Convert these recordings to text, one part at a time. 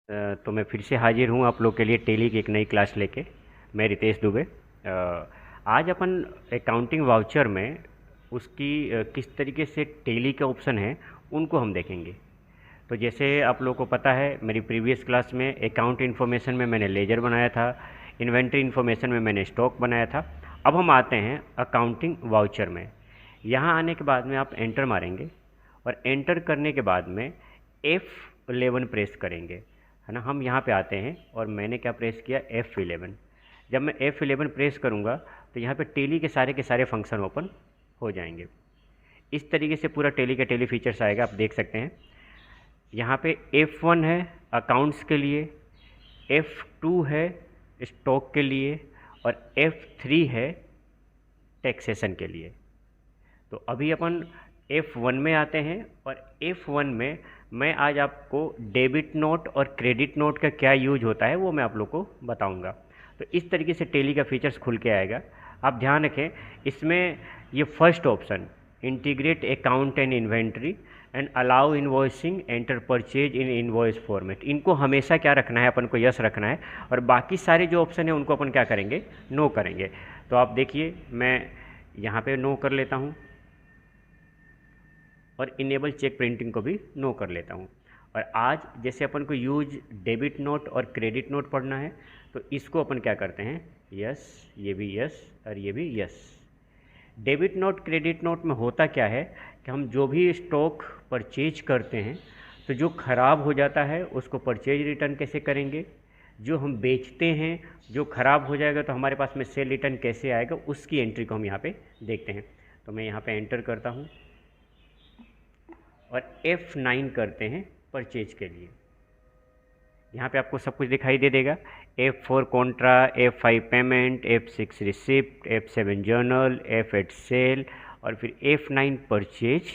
तो मैं फिर से हाजिर हूँ आप लोग के लिए टेली की एक नई क्लास लेके। मैं रितेश दुबे। आज अपन अकाउंटिंग वाउचर में उसकी किस तरीके से टेली के ऑप्शन हैं उनको हम देखेंगे। तो जैसे आप लोगों को पता है, मेरी प्रीवियस क्लास में अकाउंट इन्फॉर्मेशन में मैंने लेजर बनाया था, इन्वेंट्री इन्फॉर्मेशन में मैंने स्टॉक बनाया था। अब हम आते हैं अकाउंटिंग वाउचर में। यहाँ आने के बाद में आप एंटर मारेंगे और एंटर करने के बाद में F11 प्रेस करेंगे, है ना। हम यहाँ पे आते हैं और मैंने क्या प्रेस किया, F11। जब मैं F11 प्रेस करूँगा तो यहाँ पे टेली के सारे फंक्शन ओपन हो जाएंगे। इस तरीके से पूरा टेली का टेली फीचर्स आएगा, आप देख सकते हैं। यहाँ पे F1 है अकाउंट्स के लिए, F2 है स्टॉक के लिए और F3 है टैक्सेशन के लिए। तो अभी अपन F1 में आते हैं और F1 में मैं आज आपको डेबिट नोट और क्रेडिट नोट का क्या यूज होता है वो मैं आप लोग को बताऊंगा। तो इस तरीके से टेली का फीचर्स खुल के आएगा। आप ध्यान रखें, इसमें ये first option integrate account and inventory and allow invoicing enter purchase in invoice format, इनको हमेशा क्या रखना है, अपन को यस रखना है। और बाकी सारे जो ऑप्शन है उनको अपन क्या करेंगे, नो करेंगे। तो आप देखिए, मैं यहाँ पे नो कर लेता हूँ और इनेबल चेक प्रिंटिंग को भी नो कर लेता हूँ। और आज जैसे अपन को यूज डेबिट नोट और क्रेडिट नोट पढ़ना है, तो इसको अपन क्या करते हैं, यस, ये भी यस और ये भी yes. Debit note credit note में होता क्या है कि हम जो भी स्टॉक परचेज करते हैं तो जो ख़राब हो जाता है उसको परचेज रिटर्न कैसे करेंगे, जो हम बेचते हैं जो ख़राब हो जाएगा तो हमारे पास में सेल रिटर्न कैसे आएगा, उसकी एंट्री को हम यहाँ पे देखते हैं। तो मैं यहाँ पे एंटर करता हूँ और F9 करते हैं परचेज के लिए। यहाँ पे आपको सब कुछ दिखाई दे देगा। F4 contra, F5 payment, F6 receipt, F7 journal, F8 sale और फिर F9 परचेज।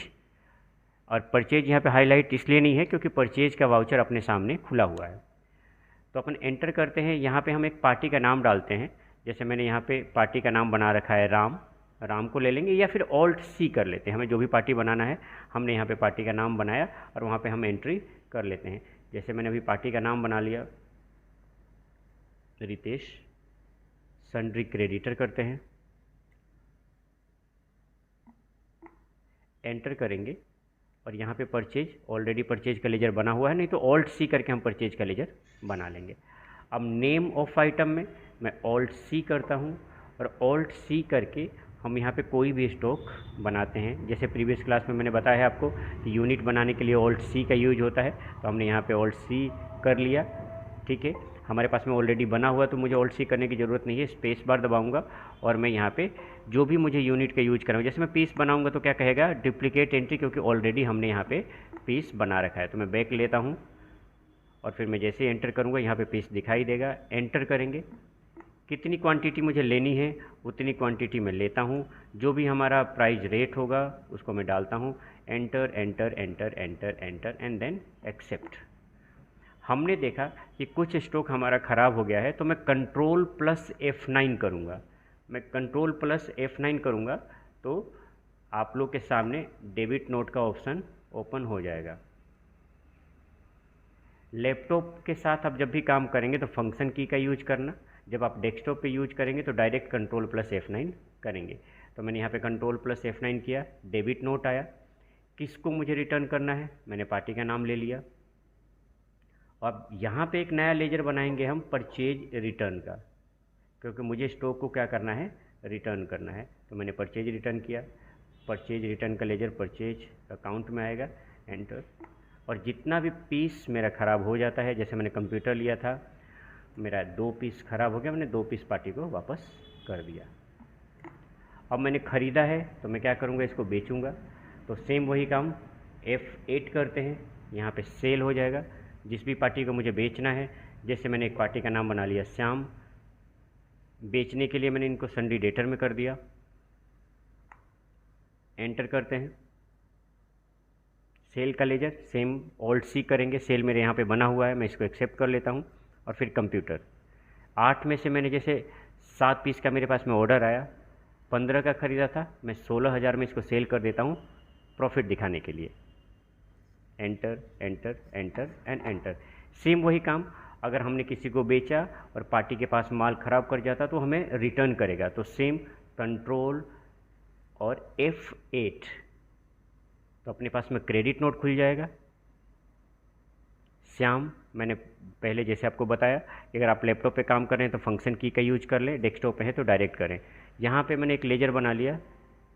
और परचेज यहाँ पे हाईलाइट इसलिए नहीं है क्योंकि परचेज का वाउचर अपने सामने खुला हुआ है। तो अपन एंटर करते हैं। यहाँ पे हम एक पार्टी का नाम डालते हैं। जैसे मैंने यहाँ पे पार्टी का नाम बना रखा है राम, राम को ले लेंगे या फिर ऑल्ट सी कर लेते हैं। हमें जो भी पार्टी बनाना है, हमने यहाँ पे पार्टी का नाम बनाया और वहाँ पे हम एंट्री कर लेते हैं। जैसे मैंने अभी पार्टी का नाम बना लिया, रितेश सन्ड्री क्रेडिटर करते हैं, एंटर करेंगे और यहाँ पे परचेज, ऑलरेडी परचेज का लेजर बना हुआ है, नहीं तो ऑल्ट सी करके हम परचेज का लेजर बना लेंगे। अब नेम ऑफ आइटम में मैं ऑल्ट सी करता हूँ और ऑल्ट सी करके हम यहाँ पे कोई भी स्टॉक बनाते हैं। जैसे प्रीवियस क्लास में मैंने बताया है आपको कि यूनिट बनाने के लिए ऑल्ट सी का यूज होता है, तो हमने यहाँ पे ऑल्ट सी कर लिया। ठीक है, हमारे पास में ऑलरेडी बना हुआ तो मुझे ऑल्ट सी करने की ज़रूरत नहीं है। स्पेस बार दबाऊंगा और मैं यहाँ पे जो भी मुझे यूनिट का यूज कराऊँ, जैसे मैं पीस बनाऊंगा तो क्या कहेगा, डुप्लीकेट एंट्री, क्योंकि ऑलरेडी हमने यहाँ पे पीस बना रखा है। तो मैं बैक लेता हूँ और फिर मैं जैसे एंटर करूँगा यहाँ पे पीस दिखाई देगा। एंटर करेंगे, कितनी क्वांटिटी मुझे लेनी है उतनी क्वांटिटी मैं लेता हूँ। जो भी हमारा प्राइस रेट होगा उसको मैं डालता हूँ। Enter enter enter enter enter and then accept. हमने देखा कि कुछ स्टॉक हमारा ख़राब हो गया है, तो मैं कंट्रोल प्लस F9 करूँगा। मैं कंट्रोल प्लस F9 करूँगा तो आप लोग के सामने डेबिट नोट का ऑप्शन ओपन हो जाएगा। लैपटॉप के साथ आप जब भी काम करेंगे तो फंक्शन की का यूज करना, जब आप डेस्कटॉप पे यूज करेंगे तो डायरेक्ट कंट्रोल प्लस F9 करेंगे। तो मैंने यहाँ पे कंट्रोल प्लस F9 किया, डेबिट नोट आया। किसको मुझे रिटर्न करना है, मैंने पार्टी का नाम ले लिया। अब यहाँ पे एक नया लेजर बनाएंगे हम परचेज रिटर्न का, क्योंकि मुझे स्टॉक को क्या करना है, रिटर्न करना है। तो मैंने परचेज रिटर्न किया। परचेज रिटर्न का लेजर परचेज अकाउंट में आएगा, एंटर। और जितना भी पीस मेरा ख़राब हो जाता है, जैसे मैंने कंप्यूटर लिया था, मेरा 2 पीस ख़राब हो गया, मैंने 2 पीस पार्टी को वापस कर दिया। अब मैंने ख़रीदा है तो मैं क्या करूँगा, इसको बेचूँगा। तो सेम वही काम F8 करते हैं, यहाँ पे सेल हो जाएगा जिस भी पार्टी को मुझे बेचना है। जैसे मैंने एक पार्टी का नाम बना लिया श्याम, बेचने के लिए मैंने इनको सन्डी डेटर में कर दिया। एंटर करते हैं। सेल का लेजर सेम ऑल्ट सी करेंगे, सेल मेरे यहाँ पे बना हुआ है, मैं इसको एक्सेप्ट कर लेता हूँ। और फिर कंप्यूटर 8 में से मैंने जैसे 7 पीस का मेरे पास में ऑर्डर आया, 15 का ख़रीदा था, मैं 16,000 में इसको सेल कर देता हूँ प्रॉफिट दिखाने के लिए। Enter enter enter and enter. Same वही काम, अगर हमने किसी को बेचा और पार्टी के पास माल ख़राब कर जाता तो हमें रिटर्न करेगा, तो सेम कंट्रोल और F8, तो अपने पास में क्रेडिट नोट खुल जाएगा। श्याम, मैंने पहले जैसे आपको बताया कि अगर आप लैपटॉप पे काम कर रहे हैं तो फंक्शन की का यूज कर लें, डेस्कटॉप पे है तो डायरेक्ट करें। यहाँ पे मैंने एक लेजर बना लिया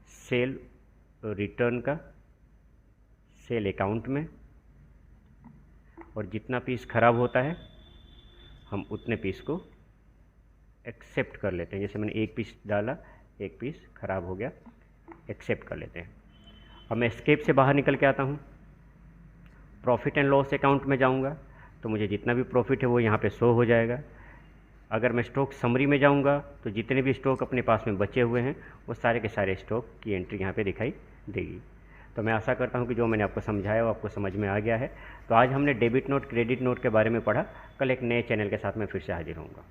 सेल रिटर्न का, सेल अकाउंट में, और जितना पीस ख़राब होता है हम उतने पीस को एक्सेप्ट कर लेते हैं। जैसे मैंने एक पीस डाला, एक पीस ख़राब हो गया, एक्सेप्ट कर लेते हैं। अब मैं एस्केप से बाहर निकल के आता हूँ, प्रॉफिट एंड लॉस अकाउंट में जाऊँगा तो मुझे जितना भी प्रॉफिट है वो यहाँ पे शो हो जाएगा। अगर मैं स्टॉक समरी में जाऊँगा तो जितने भी स्टॉक अपने पास में बचे हुए हैं वो सारे के सारे स्टॉक की एंट्री यहाँ पे दिखाई देगी। तो मैं आशा करता हूँ कि जो मैंने आपको समझाया वो आपको समझ में आ गया है। तो आज हमने डेबिट नोट, क्रेडिट नोट के बारे में पढ़ा। कल एक नए चैनल के साथ मैं फिर से हाजिर होऊंगा।